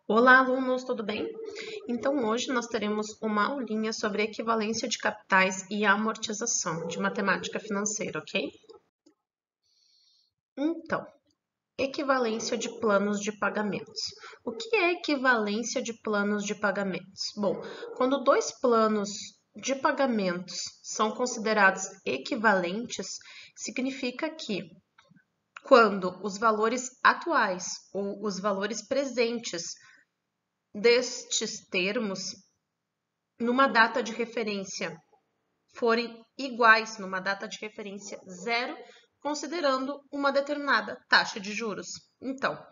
Olá, alunos, tudo bem? Então, hoje nós teremos uma aulinha sobre equivalência de capitais e amortização de matemática financeira, ok? Então, equivalência de planos de pagamentos. O que é equivalência de planos de pagamentos? Bom, quando dois planos de pagamentos são considerados equivalentes, significa que quando os valores atuais ou os valores presentes destes termos numa data de referência forem iguais numa data de referência zero, considerando uma determinada taxa de juros. Então,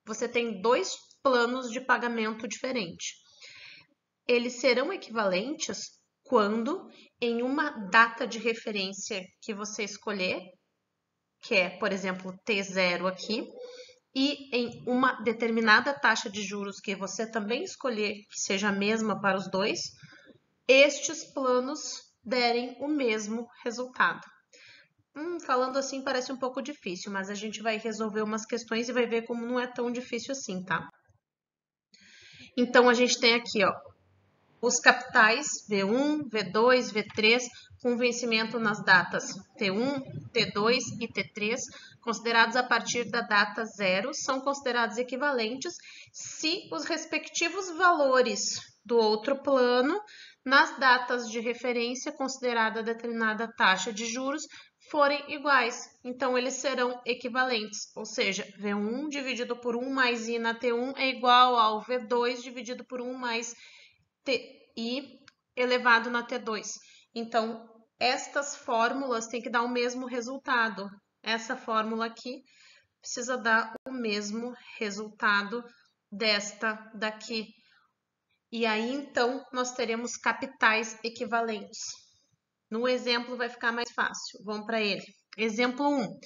você tem dois planos de pagamento diferentes. Eles serão equivalentes quando, em uma data de referência que você escolher, que é, por exemplo, T0 aqui, e em uma determinada taxa de juros que você também escolher que seja a mesma para os dois, estes planos derem o mesmo resultado. Falando assim parece um pouco difícil, mas a gente vai resolver umas questões e vai ver como não é tão difícil assim, tá? Então, a gente tem aqui, ó, os capitais V1, V2, V3, com vencimento nas datas T1, T2 e T3, considerados a partir da data zero, são considerados equivalentes se os respectivos valores do outro plano, nas datas de referência considerada determinada taxa de juros, forem iguais. Então, eles serão equivalentes, ou seja, V1 dividido por 1 mais I na T1 é igual ao V2 dividido por 1 mais TI elevado na T2. Então, estas fórmulas têm que dar o mesmo resultado. Essa fórmula aqui precisa dar o mesmo resultado desta daqui. E aí, então, nós teremos capitais equivalentes. No exemplo vai ficar mais fácil. Vamos para ele. Exemplo 1.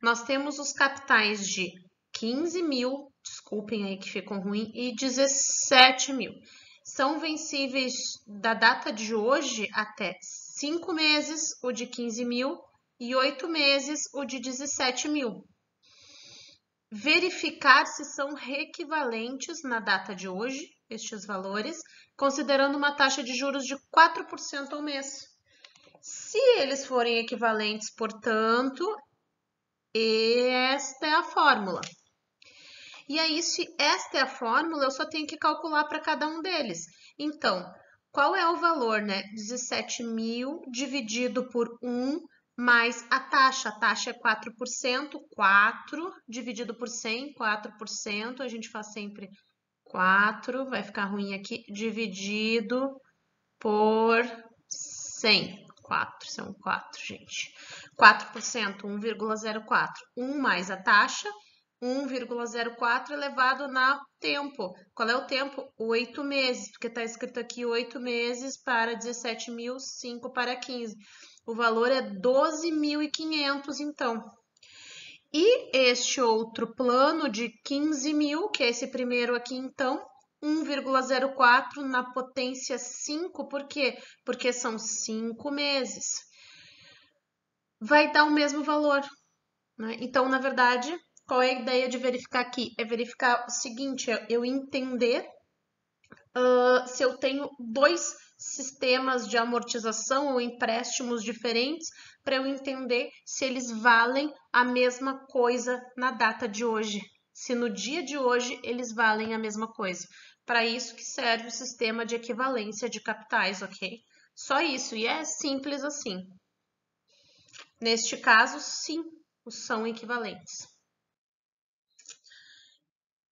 Nós temos os capitais de 15 mil, desculpem aí que ficou ruim, e 17 mil. São vencíveis da data de hoje até 5 meses, o de 15 mil, e 8 meses, o de 17 mil. Verificar se são reequivalentes na data de hoje, estes valores, considerando uma taxa de juros de 4% ao mês. Se eles forem equivalentes, portanto, esta é a fórmula. E aí, se esta é a fórmula, eu só tenho que calcular para cada um deles. Então, qual é o valor, né? 17 mil dividido por 1 mais a taxa. A taxa é 4%, 4 dividido por 100, 4%. A gente faz sempre 4, vai ficar ruim aqui, dividido por 100. 4, são 4, gente. 4%, 1,04. 1 mais a taxa, 1,04 elevado na tempo. Qual é o tempo? 8 meses, porque está escrito aqui 8 meses para 17 mil, 5 para 15. O valor é 12.500, então. E este outro plano de 15 mil, que é esse primeiro aqui, então, 1,04 na potência 5, por quê? Porque são 5 meses. Vai dar o mesmo valor, né? Então, na verdade, qual é a ideia de verificar aqui? É verificar o seguinte, eu entender se eu tenho dois sistemas de amortização ou empréstimos diferentes para eu entender se eles valem a mesma coisa na data de hoje. Se no dia de hoje eles valem a mesma coisa. Para isso que serve o sistema de equivalência de capitais, ok? Só isso, e é simples assim. Neste caso, sim, são equivalentes.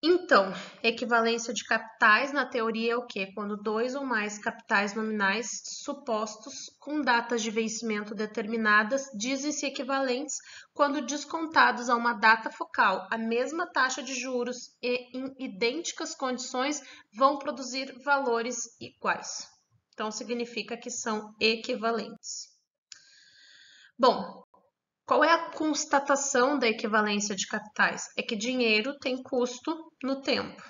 Então, equivalência de capitais na teoria é o quê? Quando dois ou mais capitais nominais supostos com datas de vencimento determinadas dizem-se equivalentes quando descontados a uma data focal, a mesma taxa de juros e em idênticas condições vão produzir valores iguais. Então, significa que são equivalentes. Bom, qual é a constatação da equivalência de capitais? É que dinheiro tem custo no tempo.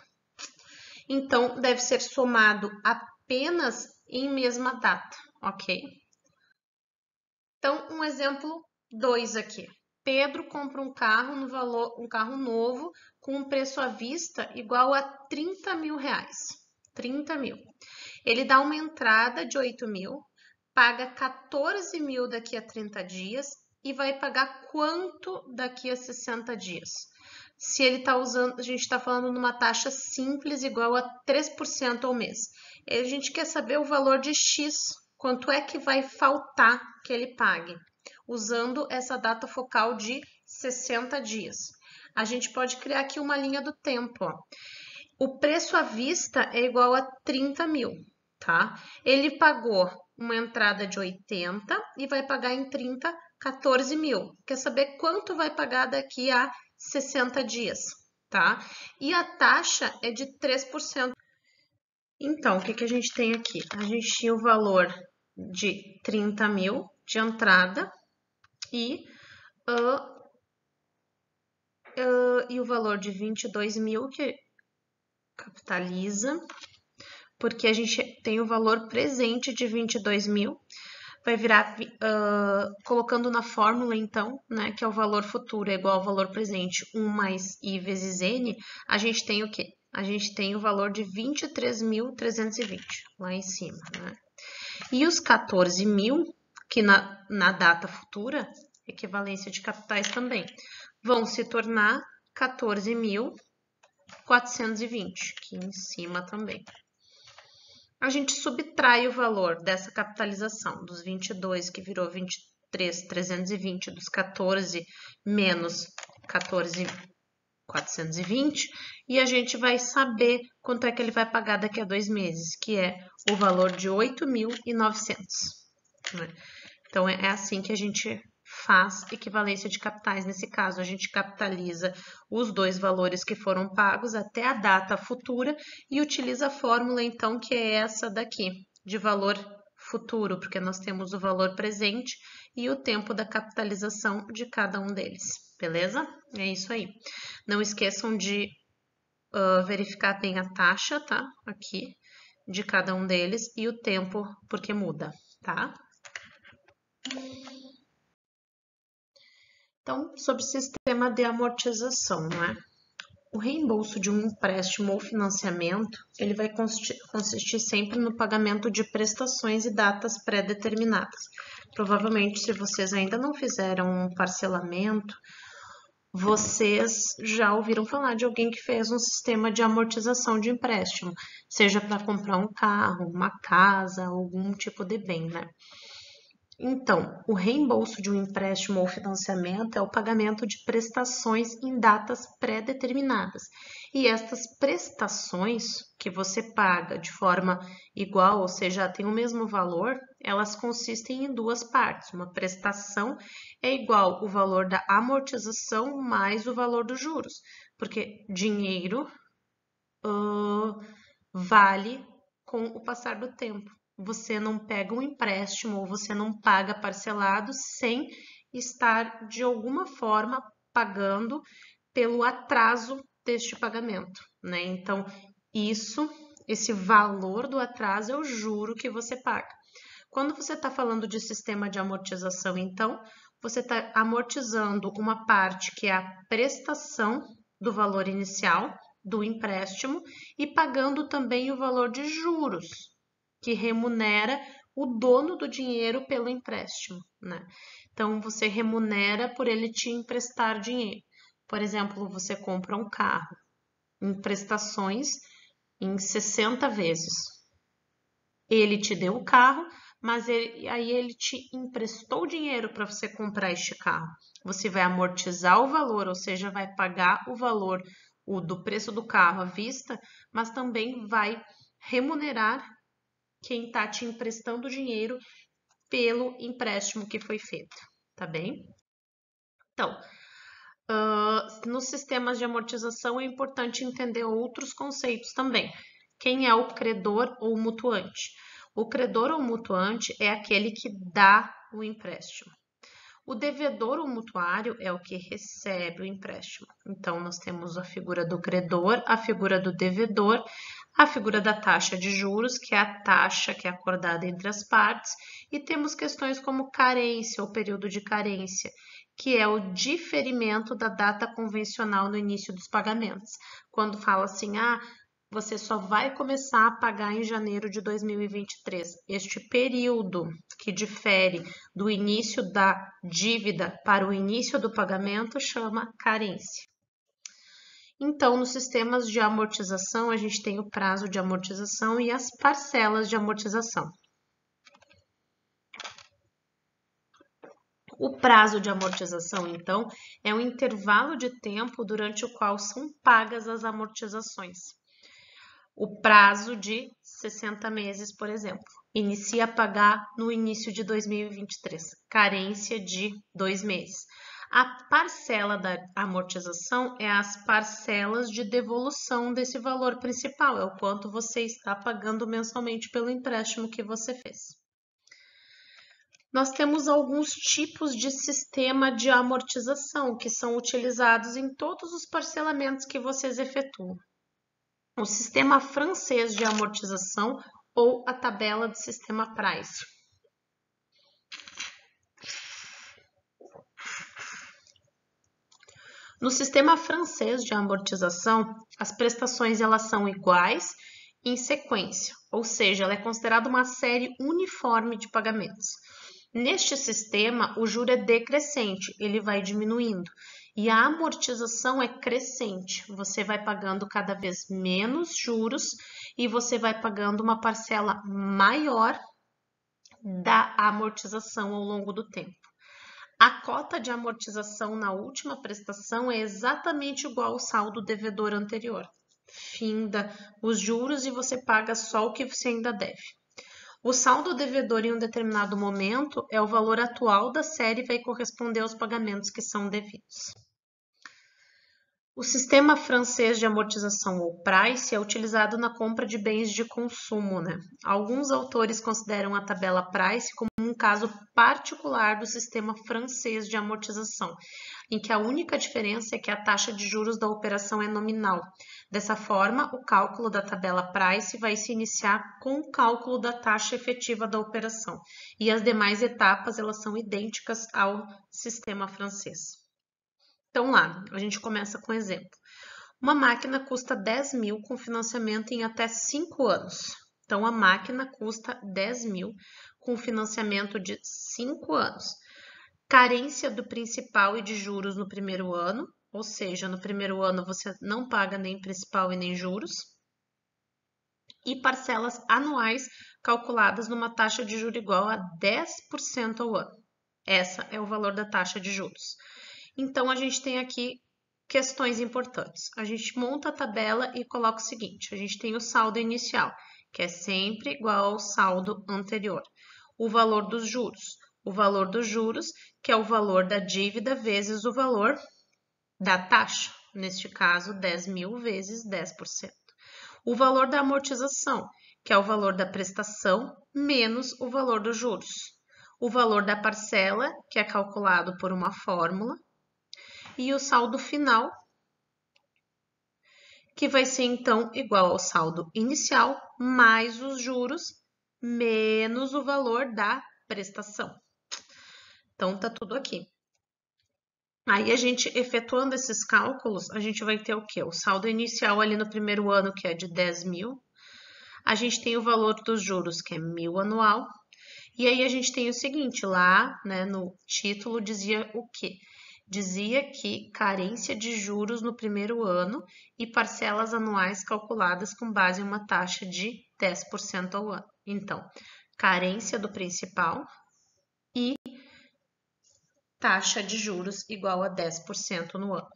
Então, deve ser somado apenas em mesma data, ok? Então, um exemplo 2 aqui. Pedro compra um carro no valor, um carro novo com um preço à vista igual a 30 mil reais. 30 mil. Ele dá uma entrada de 8 mil, paga 14 mil daqui a 30 dias e vai pagar quanto daqui a 60 dias? Se ele está usando, a gente está falando numa taxa simples igual a 3% ao mês. E a gente quer saber o valor de X, quanto é que vai faltar que ele pague, usando essa data focal de 60 dias. A gente pode criar aqui uma linha do tempo, ó. O preço à vista é igual a 30 mil, tá? Ele pagou uma entrada de 80 e vai pagar em 30, 14 mil. Quer saber quanto vai pagar daqui a 60 dias, tá? E a taxa é de 3%. Então, o que que a gente tem aqui? A gente tinha o valor de 30 mil de entrada e o valor de 22 mil que capitaliza, porque a gente tem o valor presente de 22 mil, vai virar, colocando na fórmula então, né, que é o valor futuro é igual ao valor presente, 1 mais I vezes N, a gente tem o quê? A gente tem o valor de 23.320 lá em cima, né? E os 14 mil, que na data futura, equivalência de capitais também, vão se tornar 14.420, aqui em cima também. A gente subtrai o valor dessa capitalização, dos 22, que virou 23.320, dos 14 menos 14.420, e a gente vai saber quanto é que ele vai pagar daqui a 2 meses, que é o valor de 8.900. Né? Então, é assim que a gente faz equivalência de capitais. Nesse caso, a gente capitaliza os dois valores que foram pagos até a data futura e utiliza a fórmula, então, que é essa daqui, de valor futuro, porque nós temos o valor presente e o tempo da capitalização de cada um deles, beleza? É isso aí. Não esqueçam de verificar bem a taxa, tá? Aqui, de cada um deles e o tempo, porque muda, tá? Então, sobre o sistema de amortização, não é? O reembolso de um empréstimo ou financiamento, ele vai consistir sempre no pagamento de prestações e datas pré-determinadas. Provavelmente, se vocês ainda não fizeram um parcelamento, vocês já ouviram falar de alguém que fez um sistema de amortização de empréstimo, seja para comprar um carro, uma casa, algum tipo de bem, né? Então, o reembolso de um empréstimo ou financiamento é o pagamento de prestações em datas pré-determinadas. E estas prestações que você paga de forma igual, ou seja, tem o mesmo valor, elas consistem em duas partes. Uma prestação é igual o valor da amortização mais o valor dos juros, porque dinheiro vale com o passar do tempo. Você não pega um empréstimo ou você não paga parcelado sem estar de alguma forma pagando pelo atraso deste pagamento, né? Então, esse valor do atraso é o juro que você paga. Quando você está falando de sistema de amortização, então, você está amortizando uma parte que é a prestação do valor inicial do empréstimo e pagando também o valor de juros, que remunera o dono do dinheiro pelo empréstimo, né? Então, você remunera por ele te emprestar dinheiro. Por exemplo, você compra um carro em prestações em 60 vezes. Ele te deu o carro, mas aí ele te emprestou dinheiro para você comprar este carro. Você vai amortizar o valor, ou seja, vai pagar o valor do preço do carro à vista, mas também vai remunerar quem está te emprestando dinheiro pelo empréstimo que foi feito, tá bem? Então, nos sistemas de amortização é importante entender outros conceitos também. Quem é o credor ou mutuante? O credor ou mutuante é aquele que dá o empréstimo. O devedor ou mutuário é o que recebe o empréstimo. Então, nós temos a figura do credor, a figura do devedor, a figura da taxa de juros, que é a taxa que é acordada entre as partes, e temos questões como carência ou período de carência, que é o diferimento da data convencional no início dos pagamentos. Quando fala assim, você só vai começar a pagar em janeiro de 2023. Este período que difere do início da dívida para o início do pagamento chama carência. Então, nos sistemas de amortização, a gente tem o prazo de amortização e as parcelas de amortização. O prazo de amortização, então, é um intervalo de tempo durante o qual são pagas as amortizações. O prazo de 60 meses, por exemplo, inicia a pagar no início de 2023, carência de 2 meses. A parcela da amortização é as parcelas de devolução desse valor principal, é o quanto você está pagando mensalmente pelo empréstimo que você fez. Nós temos alguns tipos de sistema de amortização que são utilizados em todos os parcelamentos que vocês efetuam. O sistema francês de amortização ou a tabela do sistema Price. No sistema francês de amortização, as prestações elas são iguais em sequência, ou seja, ela é considerada uma série uniforme de pagamentos. Neste sistema, o juro é decrescente, ele vai diminuindo, e a amortização é crescente. Você vai pagando cada vez menos juros e você vai pagando uma parcela maior da amortização ao longo do tempo. A cota de amortização na última prestação é exatamente igual ao saldo devedor anterior. Finda os juros e você paga só o que você ainda deve. O saldo devedor em um determinado momento é o valor atual da série e vai corresponder aos pagamentos que são devidos. O sistema francês de amortização ou Price é utilizado na compra de bens de consumo, né? Alguns autores consideram a tabela Price como um caso particular do sistema francês de amortização, em que a única diferença é que a taxa de juros da operação é nominal. Dessa forma, o cálculo da tabela Price vai se iniciar com o cálculo da taxa efetiva da operação, e as demais etapas elas são idênticas ao sistema francês. Então lá, a gente começa com um exemplo. Uma máquina custa 10 mil com financiamento em até 5 anos. Então, a máquina custa 10 mil com financiamento de 5 anos. Carência do principal e de juros no primeiro ano, ou seja, no primeiro ano você não paga nem principal e nem juros. E parcelas anuais calculadas numa taxa de juros igual a 10% ao ano. Essa é o valor da taxa de juros. Então, a gente tem aqui questões importantes. A gente monta a tabela e coloca o seguinte, a gente tem o saldo inicial, que é sempre igual ao saldo anterior. O valor dos juros, que é o valor da dívida vezes o valor da taxa, neste caso, 10 mil vezes 10%. O valor da amortização, que é o valor da prestação, menos o valor dos juros. O valor da parcela, que é calculado por uma fórmula, e o saldo final, que vai ser então igual ao saldo inicial mais os juros menos o valor da prestação. Então tá tudo aqui. Aí a gente efetuando esses cálculos, a gente vai ter o quê? O saldo inicial ali no primeiro ano, que é de 10 mil. A gente tem o valor dos juros, que é 1.000 anual. E aí a gente tem o seguinte, lá, né, no título dizia o quê? Dizia que carência de juros no primeiro ano e parcelas anuais calculadas com base em uma taxa de 10% ao ano. Então, carência do principal e taxa de juros igual a 10% no ano.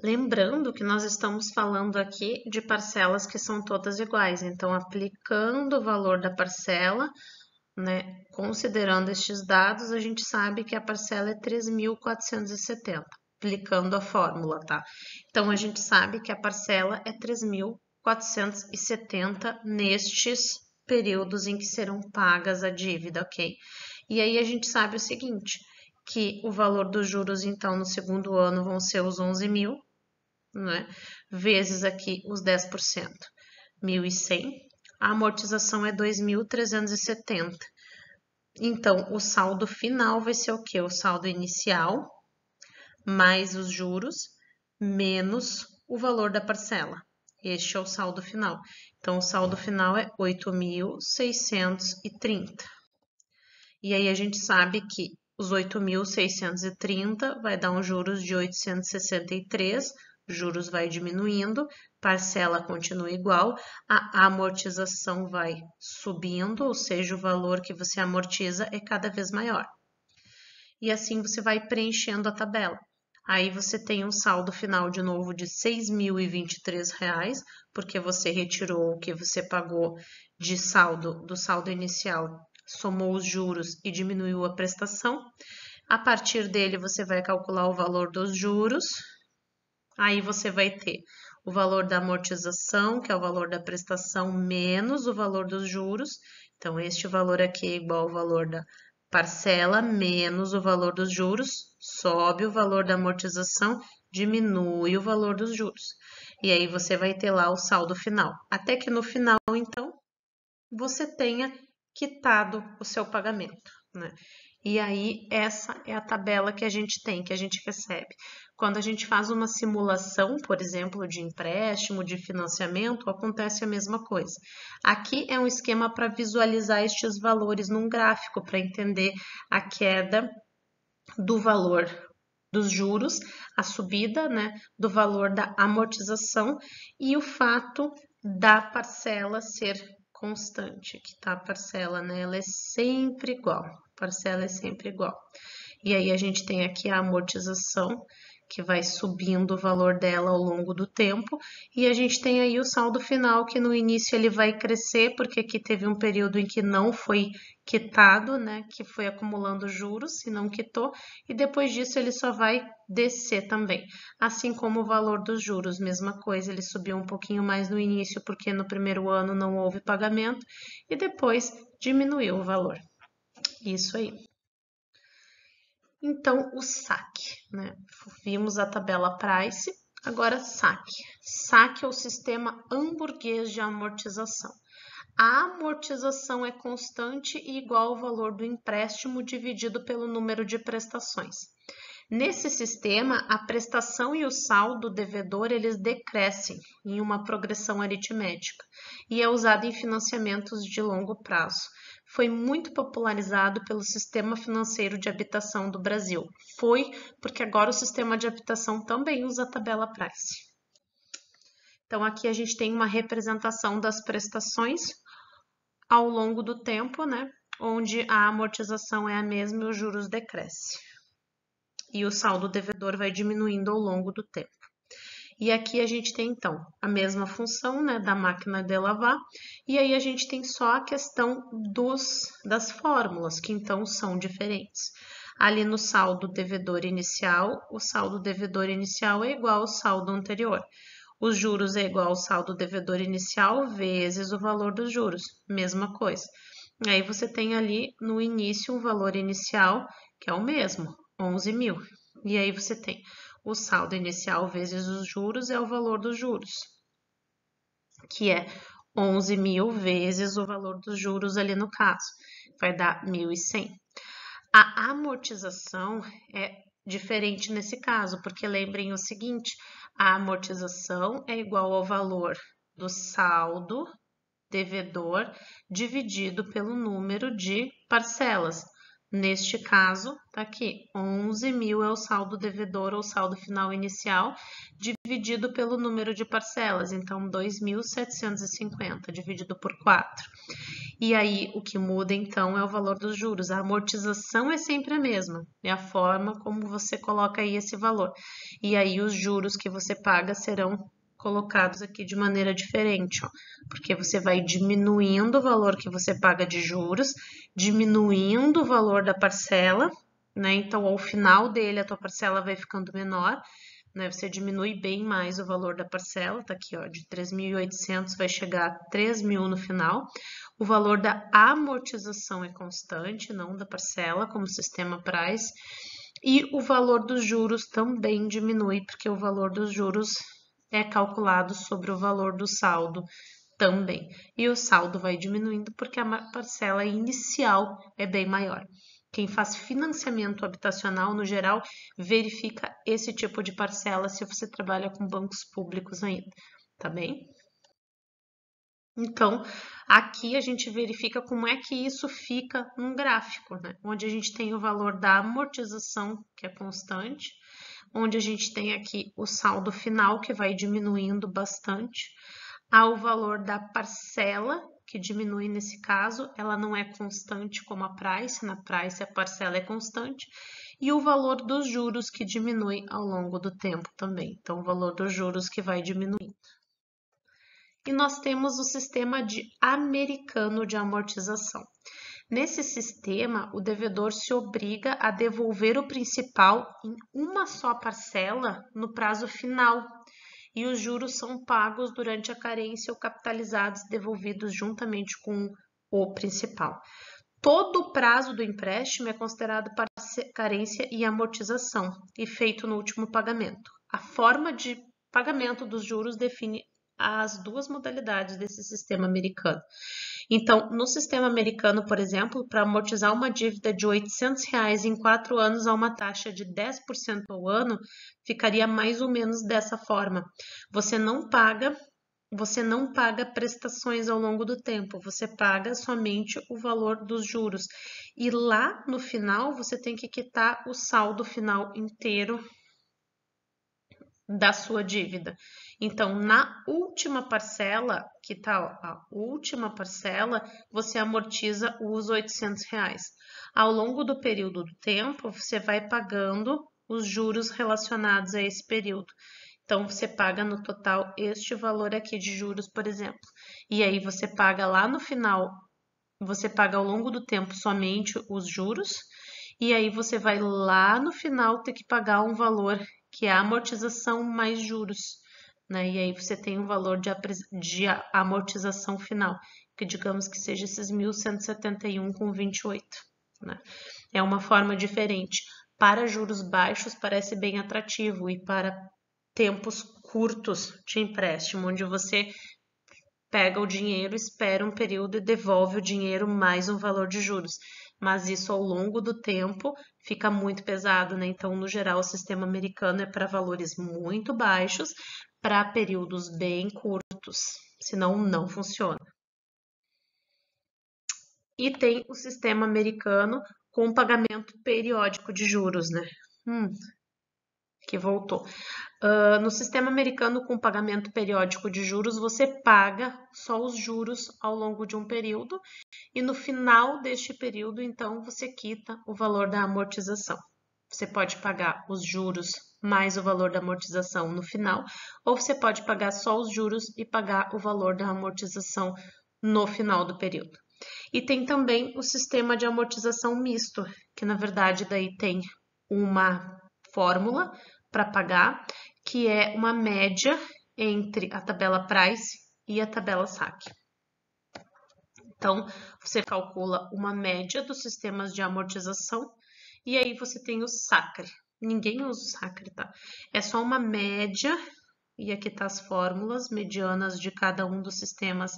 Lembrando que nós estamos falando aqui de parcelas que são todas iguais, então aplicando o valor da parcela, né, considerando estes dados, a gente sabe que a parcela é 3.470, aplicando a fórmula, tá? Então a gente sabe que a parcela é 3.470 nestes períodos em que serão pagas a dívida, ok? E aí a gente sabe o seguinte, que o valor dos juros, então, no segundo ano vão ser os 11 mil, né? Vezes aqui os 10%, 1.100. a amortização é 2.370. Então, o saldo final vai ser o quê? O saldo inicial, mais os juros, menos o valor da parcela. Este é o saldo final. Então, o saldo final é 8.630. E aí, a gente sabe que os 8.630 vai dar um juros de 863, juros vai diminuindo, parcela continua igual, a amortização vai subindo, ou seja, o valor que você amortiza é cada vez maior. E assim você vai preenchendo a tabela. Aí você tem um saldo final de novo de R$ 6.023, porque você retirou o que você pagou de saldo do saldo inicial, somou os juros e diminuiu a prestação. A partir dele você vai calcular o valor dos juros. Aí você vai ter o valor da amortização, que é o valor da prestação, menos o valor dos juros. Então, este valor aqui é igual ao valor da parcela menos o valor dos juros, sobe o valor da amortização, diminui o valor dos juros. E aí você vai ter lá o saldo final. Até que no final, então, você tenha quitado o seu pagamento, né? E aí, essa é a tabela que a gente tem, que a gente recebe. Quando a gente faz uma simulação, por exemplo, de empréstimo, de financiamento, acontece a mesma coisa. Aqui é um esquema para visualizar estes valores num gráfico, para entender a queda do valor dos juros, a subida, né, do valor da amortização e o fato da parcela ser constante, que tá a parcela, né, ela é sempre igual, a parcela é sempre igual. E aí a gente tem aqui a amortização, que vai subindo o valor dela ao longo do tempo, e a gente tem aí o saldo final, que no início ele vai crescer, porque aqui teve um período em que não foi quitado, né, que foi acumulando juros e não quitou, e depois disso ele só vai descer também. Assim como o valor dos juros, mesma coisa, ele subiu um pouquinho mais no início, porque no primeiro ano não houve pagamento, e depois diminuiu o valor. Isso aí. Então, o saque, né? Vimos a tabela price, agora saque. Saque é o sistema hamburguês de amortização. A amortização é constante e igual ao valor do empréstimo dividido pelo número de prestações. Nesse sistema, a prestação e o saldo devedor eles decrescem em uma progressão aritmética e é usado em financiamentos de longo prazo. Foi muito popularizado pelo sistema financeiro de habitação do Brasil. Foi porque agora o sistema de habitação também usa a tabela price. Então, aqui a gente tem uma representação das prestações ao longo do tempo, né? Onde a amortização é a mesma e os juros decrescem. E o saldo devedor vai diminuindo ao longo do tempo. E aqui a gente tem, então, a mesma função, né, da máquina de lavar, e aí a gente tem só a questão das fórmulas, que então são diferentes. Ali no saldo devedor inicial, o saldo devedor inicial é igual ao saldo anterior. Os juros é igual ao saldo devedor inicial vezes o valor dos juros, mesma coisa. Aí você tem ali no início um valor inicial que é o mesmo, 11.000. E aí você tem o saldo inicial vezes os juros é o valor dos juros, que é 11.000 vezes o valor dos juros ali no caso, vai dar 1.100. A amortização é diferente nesse caso, porque lembrem o seguinte, a amortização é igual ao valor do saldo devedor dividido pelo número de parcelas. Neste caso, tá aqui, 11.000 é o saldo devedor ou saldo final inicial, dividido pelo número de parcelas, então 2.750 dividido por 4. E aí, o que muda então é o valor dos juros. A amortização é sempre a mesma, é a forma como você coloca aí esse valor. E aí, os juros que você paga serão colocados aqui de maneira diferente, ó, porque você vai diminuindo o valor que você paga de juros, diminuindo o valor da parcela, né? Então, ao final dele, a tua parcela vai ficando menor, né? Você diminui bem mais o valor da parcela, tá aqui, ó, de 3.800 vai chegar a 3.000 no final. O valor da amortização é constante, não da parcela, como o sistema price. E o valor dos juros também diminui, porque o valor dos juros é calculado sobre o valor do saldo, também. E o saldo vai diminuindo porque a parcela inicial é bem maior. Quem faz financiamento habitacional, no geral, verifica esse tipo de parcela se você trabalha com bancos públicos ainda, tá bem? Então, aqui a gente verifica como é que isso fica num gráfico, né? Onde a gente tem o valor da amortização, que é constante, onde a gente tem aqui o saldo final, que vai diminuindo bastante, há o valor da parcela, que diminui nesse caso, ela não é constante como a price, na price a parcela é constante, e o valor dos juros, que diminui ao longo do tempo também. Então, o valor dos juros que vai diminuindo. E nós temos o sistema americano de amortização. Nesse sistema, o devedor se obriga a devolver o principal em uma só parcela no prazo final, e os juros são pagos durante a carência ou capitalizados devolvidos juntamente com o principal. Todo o prazo do empréstimo é considerado carência e amortização e feito no último pagamento. A forma de pagamento dos juros define as duas modalidades desse sistema americano. Então, no sistema americano, por exemplo, para amortizar uma dívida de R$800 em 4 anos a uma taxa de 10% ao ano, ficaria mais ou menos dessa forma. Você não paga prestações ao longo do tempo, você paga somente o valor dos juros. E lá no final, você tem que quitar o saldo final inteiro da sua dívida. Então, na última parcela, que tá a última parcela, você amortiza os R$800. Ao longo do período do tempo, você vai pagando os juros relacionados a esse período. Então, você paga no total este valor aqui de juros, por exemplo. E aí, você paga lá no final, você paga ao longo do tempo somente os juros. E aí, você vai lá no final ter que pagar um valor que é a amortização mais juros, né? E aí você tem um valor de amortização final, que digamos que seja esses 1.171,28, né? É uma forma diferente. Para juros baixos parece bem atrativo e para tempos curtos de empréstimo, onde você pega o dinheiro, espera um período e devolve o dinheiro mais um valor de juros. Mas isso ao longo do tempo fica muito pesado, né? Então, no geral, o sistema americano é para valores muito baixos, para períodos bem curtos, senão não funciona. E tem o sistema americano com pagamento periódico de juros, né? Que voltou. No sistema americano com pagamento periódico de juros, você paga só os juros ao longo de um período e no final deste período, então, você quita o valor da amortização. Você pode pagar os juros mais o valor da amortização no final, ou você pode pagar só os juros e pagar o valor da amortização no final do período. E tem também o sistema de amortização misto, que na verdade daí tem uma fórmula para pagar, que é uma média entre a tabela price e a tabela saque. Então, você calcula uma média dos sistemas de amortização e aí você tem o SACRE. Ninguém usa o SACRE, tá? É só uma média e aqui tá as fórmulas medianas de cada um dos sistemas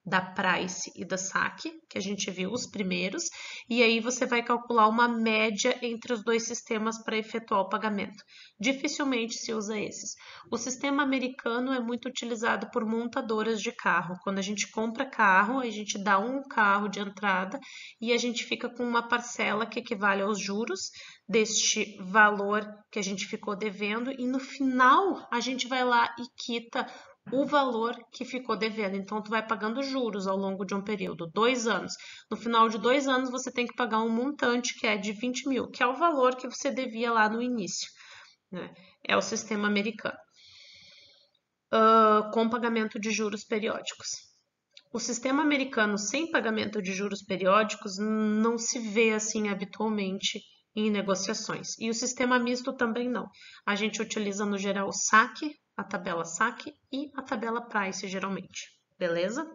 da price e da saque, que a gente viu os primeiros, e aí você vai calcular uma média entre os dois sistemas para efetuar o pagamento. Dificilmente se usa esses. O sistema americano é muito utilizado por montadoras de carro. Quando a gente compra carro, a gente dá um carro de entrada e a gente fica com uma parcela que equivale aos juros deste valor que a gente ficou devendo e no final a gente vai lá e quita o valor que ficou devendo. Então, tu vai pagando juros ao longo de um período, 2 anos. No final de 2 anos, você tem que pagar um montante que é de 20 mil, que é o valor que você devia lá no início, né? É o sistema americano. Com pagamento de juros periódicos. O sistema americano sem pagamento de juros periódicos não se vê assim habitualmente em negociações. E o sistema misto também não. A gente utiliza no geral o saque, a tabela saque e a tabela price geralmente. Beleza?